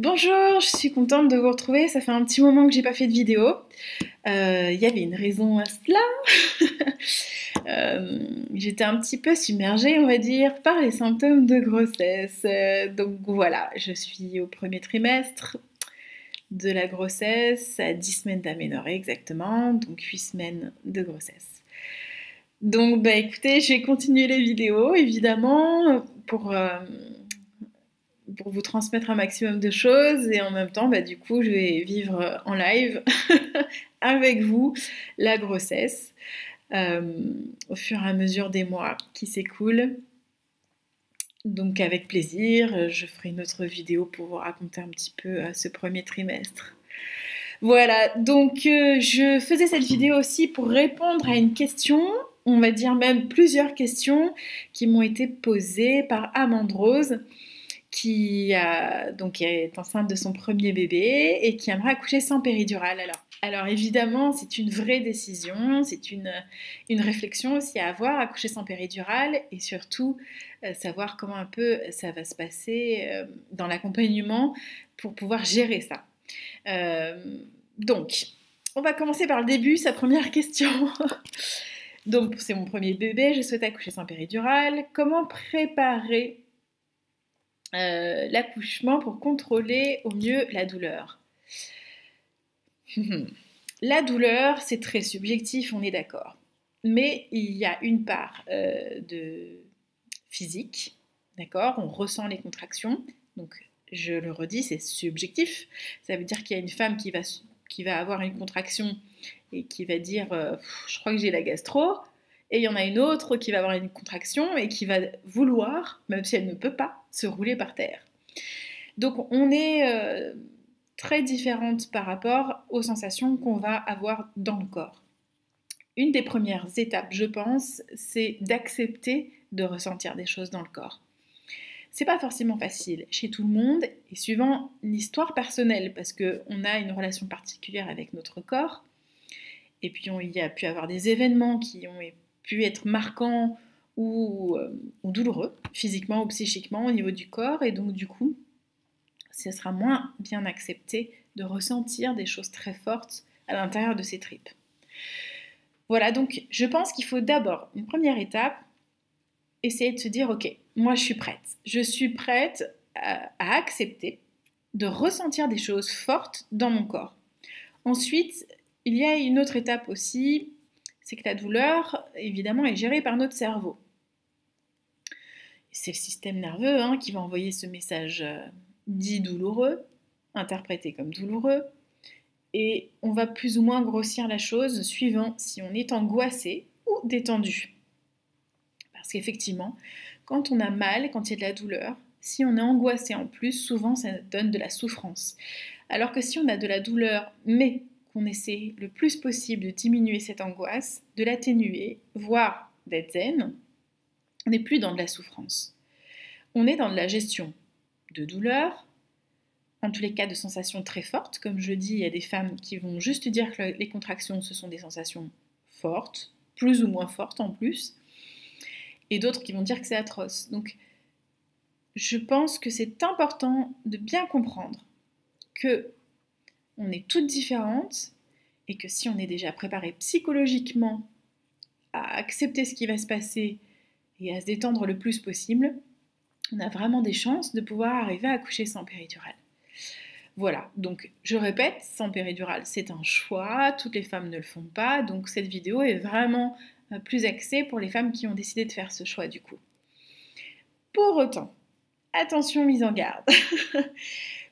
Bonjour, je suis contente de vous retrouver. Ça fait un petit moment que j'ai pas fait de vidéo. Il y avait une raison à cela. J'étais un petit peu submergée, on va dire, par les symptômes de grossesse. Donc voilà, je suis au premier trimestre de la grossesse, à 10 semaines d'aménorrhée exactement, donc 8 semaines de grossesse. Donc bah écoutez, je vais continuer les vidéos évidemment pour vous transmettre un maximum de choses et en même temps, bah, du coup, je vais vivre en live avec vous la grossesse euh, au fur et à mesure des mois qui s'écoulent. Donc avec plaisir, je ferai une autre vidéo pour vous raconter un petit peu ce premier trimestre. Voilà, donc je faisais cette vidéo aussi pour répondre à une question, on va dire même plusieurs questions qui m'ont été posées par Amande Rose qui est enceinte de son premier bébé et qui aimerait accoucher sans péridurale. Alors évidemment, c'est une vraie décision, c'est une réflexion aussi à avoir, accoucher sans péridurale et surtout savoir comment un peu ça va se passer dans l'accompagnement pour pouvoir gérer ça. Donc, on va commencer par le début, sa première question. Donc, c'est mon premier bébé, je souhaite accoucher sans péridurale. Comment préparer l'accouchement pour contrôler au mieux la douleur? La douleur, c'est très subjectif, on est d'accord. Mais il y a une part de physique, d'accord? On ressent les contractions. Donc, je le redis, c'est subjectif. Ça veut dire qu'il y a une femme qui va avoir une contraction et qui va dire je crois que j'ai la gastro. Et il y en a une autre qui va avoir une contraction et qui va vouloir, même si elle ne peut pas, se rouler par terre. Donc on est très différente par rapport aux sensations qu'on va avoir dans le corps. Une des premières étapes, je pense, c'est d'accepter de ressentir des choses dans le corps. C'est pas forcément facile chez tout le monde et suivant l'histoire personnelle parce qu'on a une relation particulière avec notre corps et puis il y a pu avoir des événements qui ont pu être marquants ou douloureux, physiquement ou psychiquement au niveau du corps et donc du coup ce sera moins bien accepté de ressentir des choses très fortes à l'intérieur de ses tripes. Voilà, donc je pense qu'il faut d'abord, une première étape, essayer de se dire, ok, moi je suis prête. Je suis prête à accepter de ressentir des choses fortes dans mon corps. Ensuite, il y a une autre étape aussi, c'est que la douleur, évidemment, est gérée par notre cerveau. C'est le système nerveux qui va envoyer ce message dit douloureux, interprété comme douloureux, et on va plus ou moins grossir la chose suivant si on est angoissé ou détendu. Parce qu'effectivement, quand on a mal, quand il y a de la douleur, si on est angoissé en plus, souvent ça donne de la souffrance. Alors que si on a de la douleur, mais qu'on essaie le plus possible de diminuer cette angoisse, de l'atténuer, voire d'être zen, on n'est plus dans de la souffrance. On est dans de la gestion de douleur, en tous les cas de sensations très fortes. Comme je dis, il y a des femmes qui vont juste dire que les contractions, ce sont des sensations fortes, plus ou moins fortes en plus, et d'autres qui vont dire que c'est atroce. Donc, je pense que c'est important de bien comprendre que on est toutes différentes et que si on est déjà préparé psychologiquement à accepter ce qui va se passer et à se détendre le plus possible, on a vraiment des chances de pouvoir arriver à accoucher sans péridurale. Voilà, donc je répète, sans péridurale, c'est un choix, toutes les femmes ne le font pas, donc cette vidéo est vraiment plus axée pour les femmes qui ont décidé de faire ce choix du coup. Pour autant, attention, mise en garde.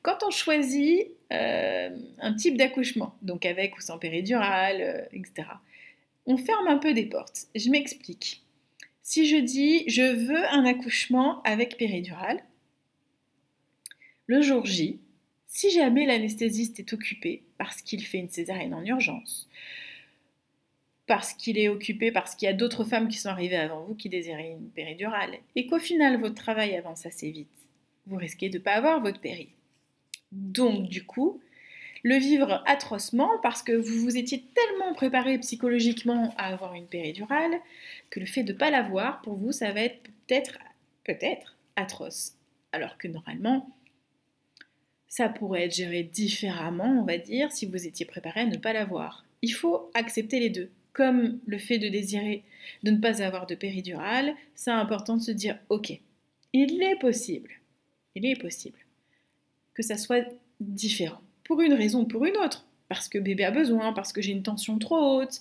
Quand on choisit un type d'accouchement, donc avec ou sans péridurale, etc., on ferme un peu des portes. Je m'explique. Si je dis je veux un accouchement avec péridurale, le jour J, si jamais l'anesthésiste est occupé parce qu'il fait une césarienne en urgence, parce qu'il est occupé, parce qu'il y a d'autres femmes qui sont arrivées avant vous qui désiraient une péridurale, et qu'au final votre travail avance assez vite, vous risquez de ne pas avoir votre péri. Donc du coup, le vivre atrocement parce que vous vous étiez tellement préparé psychologiquement à avoir une péridurale que le fait de ne pas l'avoir, pour vous, ça va être peut-être atroce. Alors que normalement, Ça pourrait être géré différemment, on va dire, si vous étiez préparé à ne pas l'avoir. Il faut accepter les deux. Comme le fait de désirer de ne pas avoir de péridurale, c'est important de se dire, ok, il est possible que ça soit différent, pour une raison ou pour une autre. Parce que bébé a besoin, parce que j'ai une tension trop haute,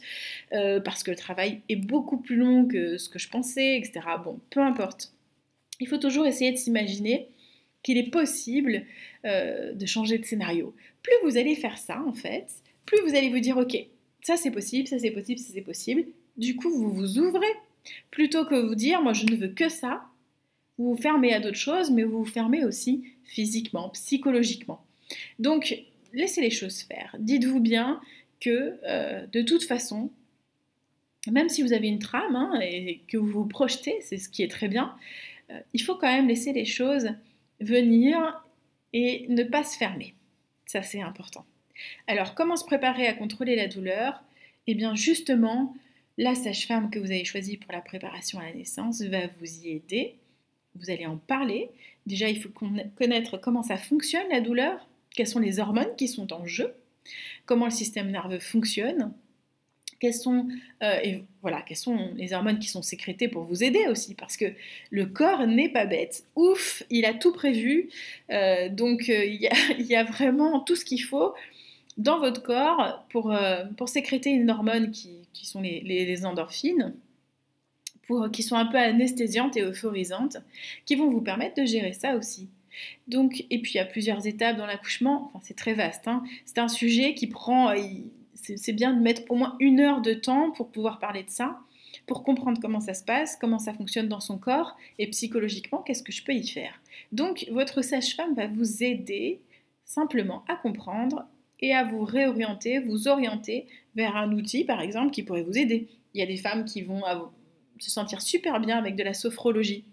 parce que le travail est beaucoup plus long que ce que je pensais, etc. Bon, peu importe. Il faut toujours essayer de s'imaginer qu'il est possible de changer de scénario. Plus vous allez faire ça, en fait, plus vous allez vous dire, ok, ça c'est possible, ça c'est possible, ça c'est possible. Du coup, vous vous ouvrez. Plutôt que vous dire, moi je ne veux que ça, vous vous fermez à d'autres choses, mais vous vous fermez aussi physiquement, psychologiquement. Donc, laissez les choses faire. Dites-vous bien que, de toute façon, même si vous avez une trame et que vous vous projetez, c'est ce qui est très bien, il faut quand même laisser les choses venir et ne pas se fermer. Ça, c'est important. Alors, comment se préparer à contrôler la douleur? Eh bien, justement, la sage-femme que vous avez choisie pour la préparation à la naissance va vous y aider. Vous allez en parler. Déjà, il faut connaître comment ça fonctionne, la douleur, quelles sont les hormones qui sont en jeu, comment le système nerveux fonctionne, quelles sont les hormones qui sont sécrétées pour vous aider aussi, parce que le corps n'est pas bête. Ouf, il a tout prévu, donc il y a vraiment tout ce qu'il faut dans votre corps pour sécréter une hormone qui sont les endorphines, qui sont un peu anesthésiantes et euphorisantes, qui vont vous permettre de gérer ça aussi. Donc, et puis il y a plusieurs étapes dans l'accouchement, enfin, c'est très vaste, c'est un sujet qui prend, c'est bien de mettre au moins 1 heure de temps pour pouvoir parler de ça, pour comprendre comment ça se passe, comment ça fonctionne dans son corps, et psychologiquement, qu'est-ce que je peux y faire. Donc, votre sage-femme va vous aider simplement à comprendre et à vous réorienter, vous orienter vers un outil, par exemple, qui pourrait vous aider. Il y a des femmes qui vont se sentir super bien avec de la sophrologie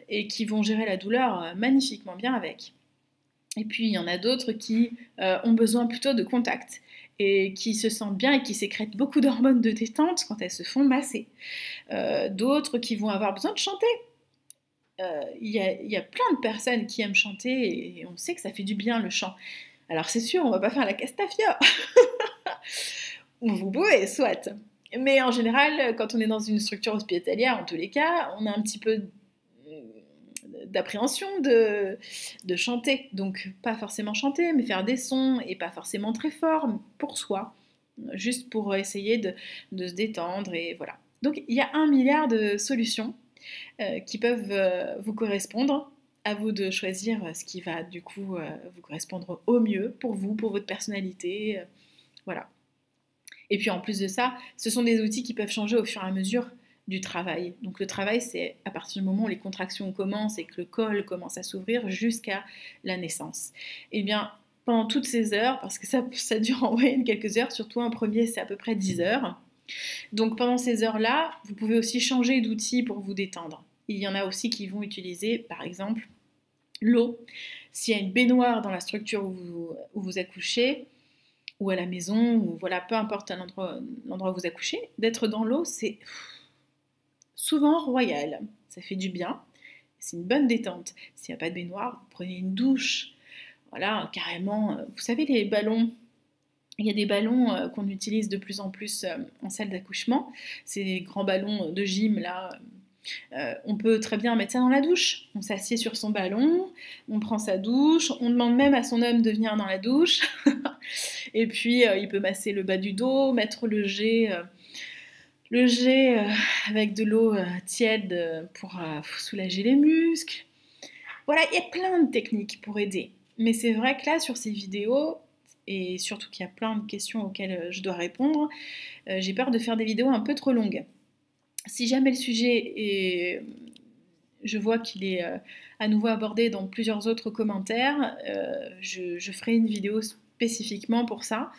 et qui vont gérer la douleur magnifiquement bien avec. Et puis il y en a d'autres qui ont besoin plutôt de contact et qui se sentent bien et qui sécrètent beaucoup d'hormones de détente quand elles se font masser. D'autres qui vont avoir besoin de chanter. Il y a plein de personnes qui aiment chanter et on sait que ça fait du bien le chant. Alors c'est sûr, on va pas faire la Castafiore. Vous pouvez, soit. Mais en général, quand on est dans une structure hospitalière, en tous les cas, on a un petit peu d'appréhension de chanter. Donc, pas forcément chanter, mais faire des sons, et pas forcément très fort, pour soi, juste pour essayer de se détendre, et voilà. Donc, il y a 1 milliard de solutions qui peuvent vous correspondre. À vous de choisir ce qui va, du coup, vous correspondre au mieux pour vous, pour votre personnalité, voilà. Et puis en plus de ça, ce sont des outils qui peuvent changer au fur et à mesure du travail. Donc le travail, c'est à partir du moment où les contractions commencent et que le col commence à s'ouvrir jusqu'à la naissance. Et bien, pendant toutes ces heures, parce que ça dure en moyenne quelques heures, surtout un premier, c'est à peu près 10 heures. Donc pendant ces heures-là, vous pouvez aussi changer d'outil pour vous détendre. Il y en a aussi qui vont utiliser, par exemple, l'eau. S'il y a une baignoire dans la structure où vous accouchez, ou à la maison, ou voilà, peu importe l'endroit où vous accouchez, d'être dans l'eau, c'est souvent royal. Ça fait du bien, c'est une bonne détente. S'il n'y a pas de baignoire, vous prenez une douche, voilà, carrément. Vous savez, les ballons, il y a des ballons qu'on utilise de plus en plus en salle d'accouchement, c'est des grands ballons de gym, là. On peut très bien mettre ça dans la douche. On s'assied sur son ballon, on prend sa douche, on demande même à son homme de venir dans la douche. Et puis il peut masser le bas du dos, mettre le jet avec de l'eau tiède pour soulager les muscles. Voilà, il y a plein de techniques pour aider. Mais c'est vrai que là, sur ces vidéos, et surtout qu'il y a plein de questions auxquelles je dois répondre, j'ai peur de faire des vidéos un peu trop longues. Si jamais le sujet est, je vois qu'il est à nouveau abordé dans plusieurs autres commentaires, je ferai une vidéo spécifiquement pour ça.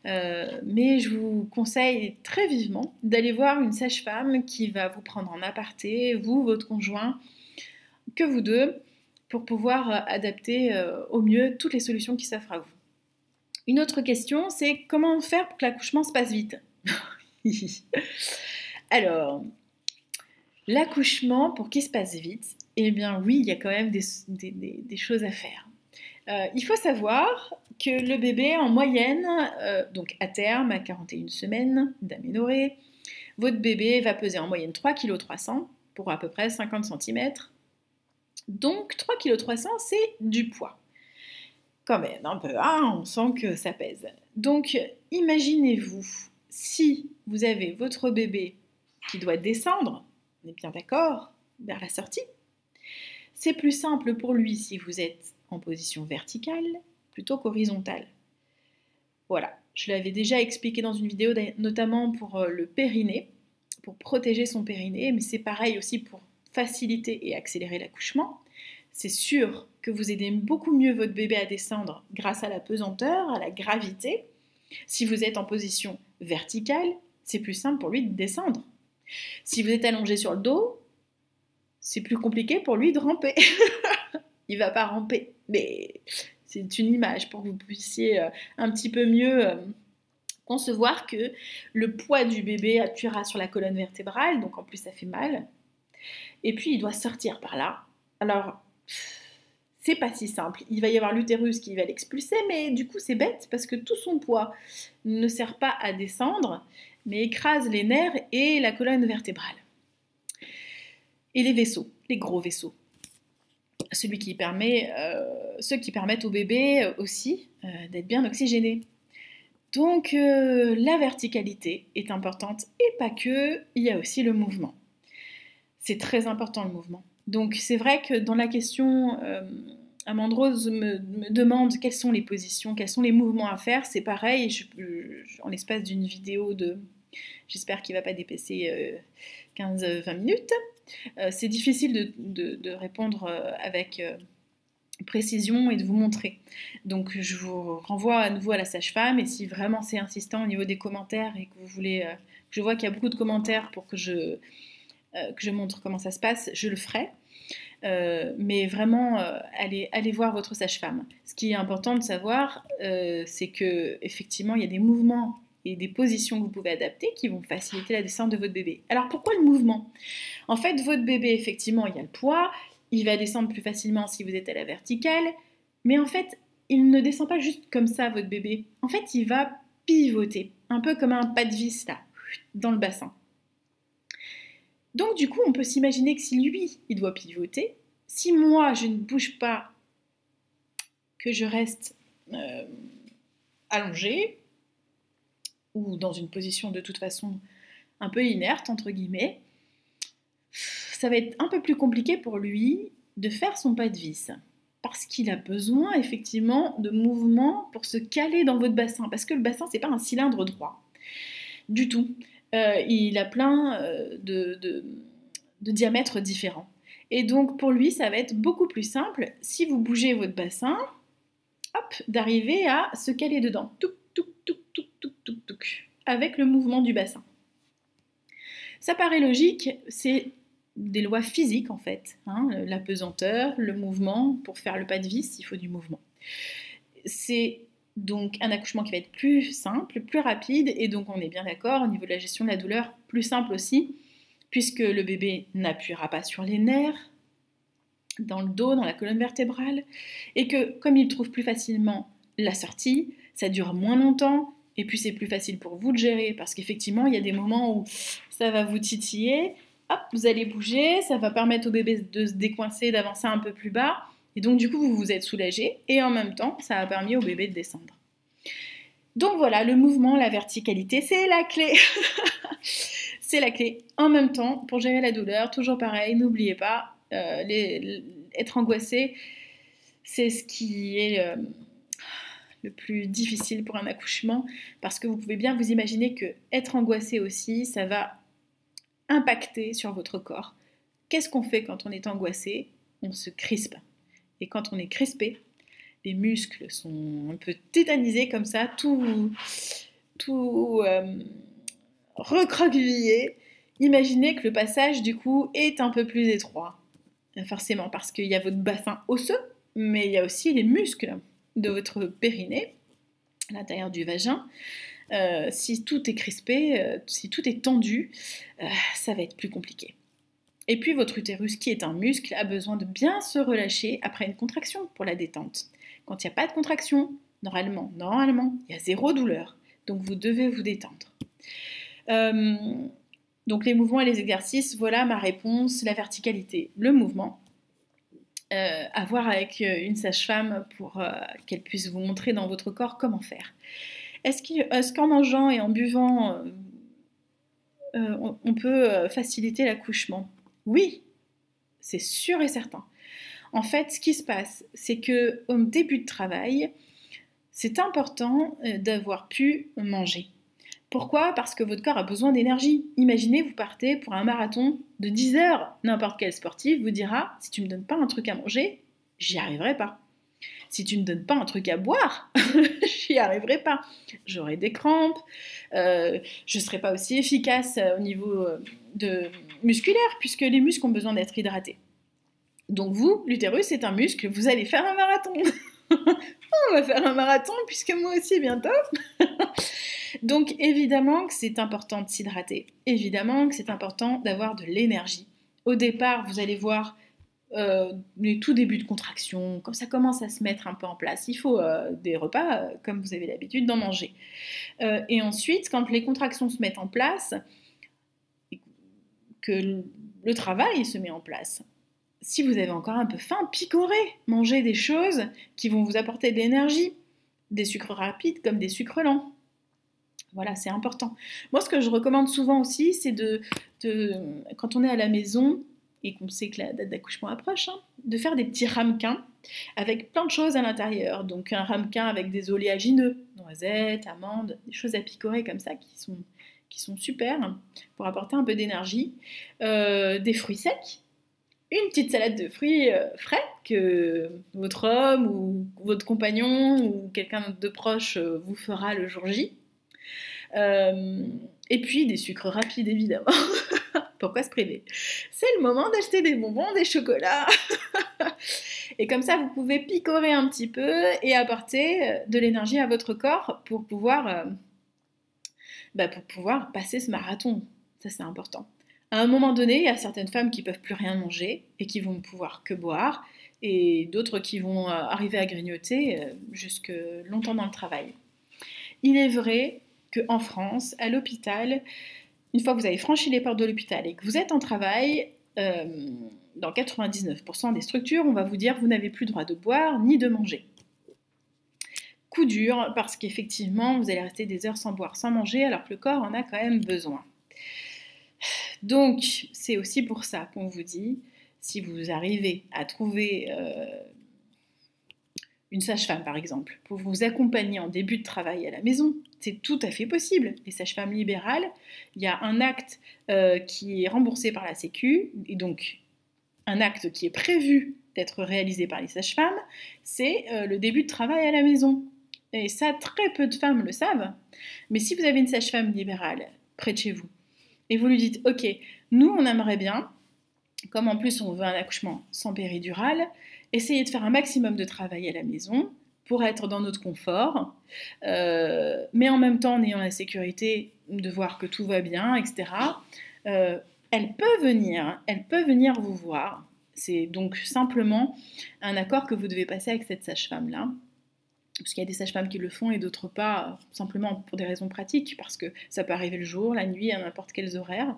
Mais je vous conseille très vivement d'aller voir une sage-femme qui va vous prendre en aparté, vous, votre conjoint, que vous deux, pour pouvoir adapter au mieux toutes les solutions qui s'offrent à vous. Une autre question, c'est comment faire pour que l'accouchement se passe vite? Alors, l'accouchement, pour qu'il se passe vite, eh bien oui, il y a quand même des choses à faire. Il faut savoir que le bébé, en moyenne, donc à terme, à 41 semaines d'aménorrhée, votre bébé va peser en moyenne 3,3 kg pour à peu près 50 cm. Donc 3,3 kg, c'est du poids. Quand même, un peu, hein, on sent que ça pèse. Donc imaginez-vous, si vous avez votre bébé qui doit descendre, on est bien d'accord, vers la sortie, c'est plus simple pour lui si vous êtes en position verticale plutôt qu'horizontale. Voilà, je l'avais déjà expliqué dans une vidéo, notamment pour le périnée, pour protéger son périnée, mais c'est pareil aussi pour faciliter et accélérer l'accouchement. C'est sûr que vous aidez beaucoup mieux votre bébé à descendre grâce à la pesanteur, à la gravité. Si vous êtes en position verticale, c'est plus simple pour lui de descendre. Si vous êtes allongé sur le dos, c'est plus compliqué pour lui de ramper. Il va pas ramper, mais c'est une image pour que vous puissiez un petit peu mieux concevoir que le poids du bébé appuiera sur la colonne vertébrale, donc en plus ça fait mal. Et puis il doit sortir par là. Alors, c'est pas si simple. Il va y avoir l'utérus qui va l'expulser, mais du coup c'est bête parce que tout son poids ne sert pas à descendre, mais écrase les nerfs et la colonne vertébrale. Et les vaisseaux, les gros vaisseaux. Ceux qui permettent au bébé aussi d'être bien oxygéné. Donc la verticalité est importante et pas que, il y a aussi le mouvement. C'est très important le mouvement. Donc c'est vrai que dans la question, Amandrose me demande quelles sont les positions, quels sont les mouvements à faire. C'est pareil, en l'espace d'une vidéo j'espère qu'il ne va pas dépasser 15-20 minutes. C'est difficile de répondre avec précision et de vous montrer. Donc je vous renvoie à nouveau à la sage-femme et si vraiment c'est insistant au niveau des commentaires et que vous voulez, je vois qu'il y a beaucoup de commentaires pour que je montre comment ça se passe, je le ferai. Mais vraiment, allez voir votre sage-femme. Ce qui est important de savoir, c'est que effectivement, il y a des mouvements et des positions que vous pouvez adapter qui vont faciliter la descente de votre bébé. Alors pourquoi le mouvement? En fait, votre bébé, effectivement, il y a le poids, il va descendre plus facilement si vous êtes à la verticale, mais en fait, il ne descend pas juste comme ça, votre bébé. En fait, il va pivoter, un peu comme un pas de vis, là, dans le bassin. Donc du coup, on peut s'imaginer que si lui, il doit pivoter, si moi, je ne bouge pas, que je reste allongée, ou dans une position de toute façon un peu inerte, entre guillemets, ça va être un peu plus compliqué pour lui de faire son pas de vis. Parce qu'il a besoin effectivement de mouvement pour se caler dans votre bassin. Parce que le bassin, c'est pas un cylindre droit. Du tout. Il a plein de diamètres différents. Et donc pour lui, ça va être beaucoup plus simple, si vous bougez votre bassin, hop, d'arriver à se caler dedans. Touc, touc, touc, touc, touc, touc, touc, avec le mouvement du bassin. Ça paraît logique, c'est des lois physiques en fait. Hein, la pesanteur, le mouvement, pour faire le pas de vis, il faut du mouvement. C'est donc un accouchement qui va être plus simple, plus rapide, et donc on est bien d'accord, au niveau de la gestion de la douleur, plus simple aussi, puisque le bébé n'appuiera pas sur les nerfs, dans le dos, dans la colonne vertébrale, et que comme il trouve plus facilement la sortie, ça dure moins longtemps, et puis c'est plus facile pour vous de gérer, parce qu'effectivement, il y a des moments où ça va vous titiller, hop, vous allez bouger, ça va permettre au bébé de se décoincer, d'avancer un peu plus bas, et donc du coup, vous vous êtes soulagé, et en même temps, ça a permis au bébé de descendre. Donc voilà, le mouvement, la verticalité, c'est la clé. C'est la clé. En même temps, pour gérer la douleur, toujours pareil, n'oubliez pas, être angoissé, c'est ce qui est le plus difficile pour un accouchement, parce que vous pouvez bien vous imaginer que être angoissé aussi, ça va impacter sur votre corps. Qu'est-ce qu'on fait quand on est angoissé? On se crispe. Et quand on est crispé, les muscles sont un peu tétanisés comme ça, tout recroquevillé. Imaginez que le passage du coup est un peu plus étroit, forcément parce qu'il y a votre bassin osseux, mais il y a aussi les muscles de votre périnée, à l'intérieur du vagin. Si tout est crispé, si tout est tendu, ça va être plus compliqué. Et puis votre utérus, qui est un muscle, a besoin de bien se relâcher après une contraction pour la détente. Quand il n'y a pas de contraction, normalement, il y a zéro douleur. Donc vous devez vous détendre. Donc les mouvements et les exercices, voilà ma réponse, la verticalité, le mouvement. À voir avec une sage-femme pour qu'elle puisse vous montrer dans votre corps comment faire. Est-ce qu'en mangeant et en buvant, on peut faciliter l'accouchement? Oui, c'est sûr et certain. En fait, ce qui se passe, c'est qu'au début de travail, c'est important d'avoir pu manger. Pourquoi? Parce que votre corps a besoin d'énergie. Imaginez, vous partez pour un marathon de 10 heures. N'importe quel sportif vous dira, si tu ne me donnes pas un truc à manger, j'y arriverai pas. Si tu ne me donnes pas un truc à boire, j'y arriverai pas. J'aurai des crampes, je ne serai pas aussi efficace au niveau musculaire, puisque les muscles ont besoin d'être hydratés. Donc vous, l'utérus, c'est un muscle, vous allez faire un marathon. On va faire un marathon, puisque moi aussi bientôt. Donc évidemment que c'est important de s'hydrater, évidemment que c'est important d'avoir de l'énergie. Au départ, vous allez voir les tout débuts de contraction, quand ça commence à se mettre un peu en place, il faut des repas comme vous avez l'habitude d'en manger. Et ensuite, quand les contractions se mettent en place, que le travail se met en place, si vous avez encore un peu faim, picorez, mangez des choses qui vont vous apporter de l'énergie, des sucres rapides comme des sucres lents. Voilà, c'est important. Moi, ce que je recommande souvent aussi, c'est quand on est à la maison et qu'on sait que la date d'accouchement approche, de faire des petits ramequins avec plein de choses à l'intérieur. Donc un ramequin avec des oléagineux, noisettes, amandes, des choses à picorer comme ça qui sont super pour apporter un peu d'énergie. Des fruits secs, une petite salade de fruits frais que votre homme ou votre compagnon ou quelqu'un de proche vous fera le jour J. Et puis des sucres rapides évidemment. Pourquoi se priver? C'est le moment d'acheter des bonbons, des chocolats. Et comme ça, vous pouvez picorer un petit peu et apporter de l'énergie à votre corps pour pouvoir passer ce marathon. Ça, c'est important. À un moment donné, il y a certaines femmes qui ne peuvent plus rien manger et qui vont pouvoir que boire, et d'autres qui vont arriver à grignoter jusque longtemps dans le travail. Il est vrai qu'en France, à l'hôpital, une fois que vous avez franchi les portes de l'hôpital et que vous êtes en travail, dans 99% des structures, on va vous dire que vous n'avez plus le droit de boire ni de manger. Coup dur, parce qu'effectivement, vous allez rester des heures sans boire, sans manger, alors que le corps en a quand même besoin. Donc, c'est aussi pour ça qu'on vous dit, si vous arrivez à trouver une sage-femme, par exemple, pour vous accompagner en début de travail à la maison, c'est tout à fait possible. Les sages-femmes libérales, il y a un acte qui est remboursé par la Sécu, et donc un acte qui est prévu d'être réalisé par les sages-femmes, c'est le début de travail à la maison. Et ça, très peu de femmes le savent. Mais si vous avez une sage-femme libérale près de chez vous, et vous lui dites, ok, nous on aimerait bien, comme en plus on veut un accouchement sans péridurale, essayer de faire un maximum de travail à la maison pour être dans notre confort, mais en même temps en ayant la sécurité de voir que tout va bien, etc. Elle peut venir vous voir. C'est donc simplement un accord que vous devez passer avec cette sage-femme-là. Parce qu'il y a des sages-femmes qui le font et d'autres pas, simplement pour des raisons pratiques, parce que ça peut arriver le jour, la nuit, à n'importe quels horaires.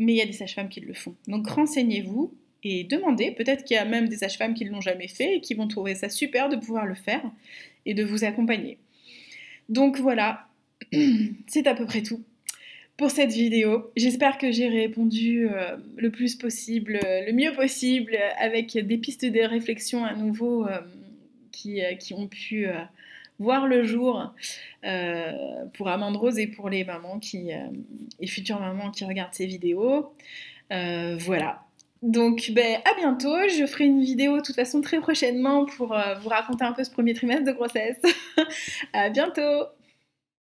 Mais il y a des sages-femmes qui le font. Donc renseignez-vous et demandez. Peut-être qu'il y a même des sages-femmes qui ne l'ont jamais fait et qui vont trouver ça super de pouvoir le faire et de vous accompagner. Donc voilà, c'est à peu près tout pour cette vidéo. J'espère que j'ai répondu le plus possible, le mieux possible, avec des pistes de réflexion à nouveau qui ont pu voir le jour pour Amande Rose et pour les mamans et futures mamans qui regardent ces vidéos. Voilà. Donc à bientôt, je ferai une vidéo de toute façon très prochainement pour vous raconter un peu ce premier trimestre de grossesse. À bientôt.